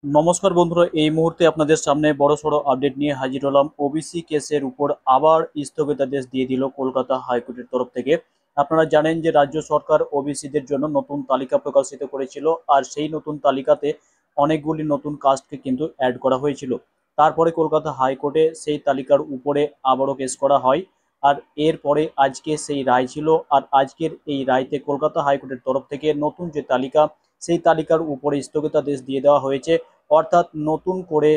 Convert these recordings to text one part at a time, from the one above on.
নমস্কার বন্ধুরা, এই মুহূর্তে আপনাদের সামনে বড়সড় আপডেট নিয়ে হাজির হলাম। ওবিসি কেসের উপর আবার স্থগিতাদেশ দিয়ে দিল কলকাতা হাইকোর্টের তরফ থেকে। আপনারা জানেন যে রাজ্য সরকার ওবিসিদের জন্য নতুন তালিকা প্রকাশিত করেছিল, আর সেই নতুন তালিকাতে অনেকগুলি নতুন কাস্টকে কিন্তু অ্যাড করা হয়েছিল। তারপরে কলকাতা হাইকোর্টে সেই তালিকার উপরে আবারও কেস করা হয়, আর এরপরে আজকে সেই রায় ছিল। আর আজকের এই রায়তে কলকাতা হাইকোর্টের তরফ থেকে নতুন যে তালিকা, সেই তালিকার উপরে স্থগিতাদেশ দিয়ে দেওয়া হয়েছে। অর্থাৎ নতুন করে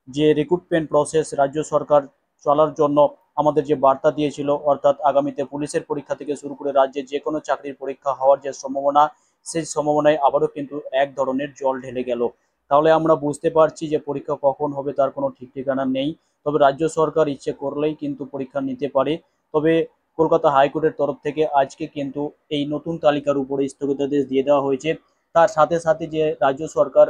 যে রিক্রুটমেন্ট প্রসেস রাজ্য সরকার চলার জন্য আমাদের যে বার্তা দিয়েছিল, অর্থাৎ আগামীতে পুলিশের পরীক্ষা থেকে শুরু করে রাজ্যে যে কোনো চাকরির পরীক্ষা হওয়ার যে সম্ভাবনা, সেই সম্ভাবনায় আবারও কিন্তু এক ধরনের জল ঢেলে গেল। তাহলে আমরা বুঝতে পারছি যে পরীক্ষা কখন হবে তার কোনো ঠিক ঠিকানা নেই। তবে রাজ্য সরকার ইচ্ছে করলেই কিন্তু পরীক্ষা নিতে পারে। তবে কলকাতা হাইকোর্টের তরফ থেকে আজকে কিন্তু এই নতুন তালিকার উপরে স্থগিতাদেশ দিয়ে দেওয়া হয়েছে। তার সাথে সাথে যে রাজ্য সরকার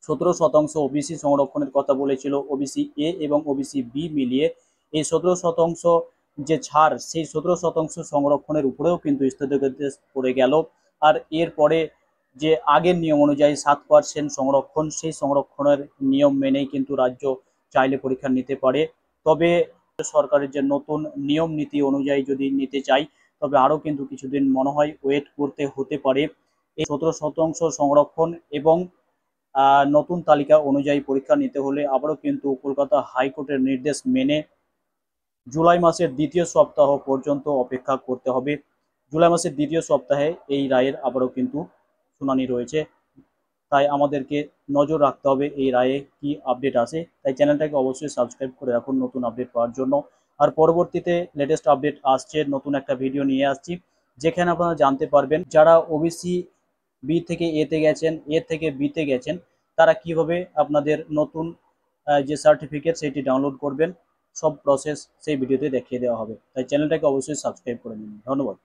17% ওবিসি সংরক্ষণের কথা বলেছিল, ওবিসি এ এবং ওবিসি বি মিলিয়ে এই 17% যে ছাড়, সেই 17% সংরক্ষণের উপরেও কিন্তু স্থগিতাদেশ পড়ে গেল। আর এরপরে যে আগের নিয়ম অনুযায়ী 7% সংরক্ষণ, সেই সংরক্ষণের নিয়ম মেনেই কিন্তু রাজ্য চাইলে পরীক্ষা নিতে পারে। তবে সরকারের যে নতুন নিয়ম নীতি অনুযায়ী যদি নিতে চাই, তবে আরও কিন্তু কিছুদিন মনে হয় ওয়েট করতে হতে পারে। এই 17% সংরক্ষণ এবং নতুন তালিকা অনুযায়ী পরীক্ষা নিতে হলে আবারও কিন্তু কলকাতা হাইকোর্টের নির্দেশ মেনে জুলাই মাসের দ্বিতীয় সপ্তাহ পর্যন্ত অপেক্ষা করতে হবে। জুলাই মাসের দ্বিতীয় সপ্তাহে এই রায়ের আবারও কিন্তু শুনানি রয়েছে। তাই আমাদেরকে নজর রাখতে হবে এই রায়ে কি আপডেট আসে। তাই চ্যানেলটাকে অবশ্যই সাবস্ক্রাইব করে রাখুন নতুন আপডেট পাওয়ার জন্য। আর পরবর্তীতে লেটেস্ট আপডেট আসছে, নতুন একটা ভিডিও নিয়ে আসছি, যেখানে আপনারা জানতে পারবেন যারা ওবিসি বি থেকে এতে গেছেন, এ থেকে বিতে গেছেন, তারা কিভাবে আপনাদের নতুন যে সার্টিফিকেট সেটি ডাউনলোড করবেন। সব প্রসেস সেই ভিডিওতে দেখিয়ে দেওয়া হবে। তাই চ্যানেলটাকে অবশ্যই সাবস্ক্রাইব করে নিন। ধন্যবাদ।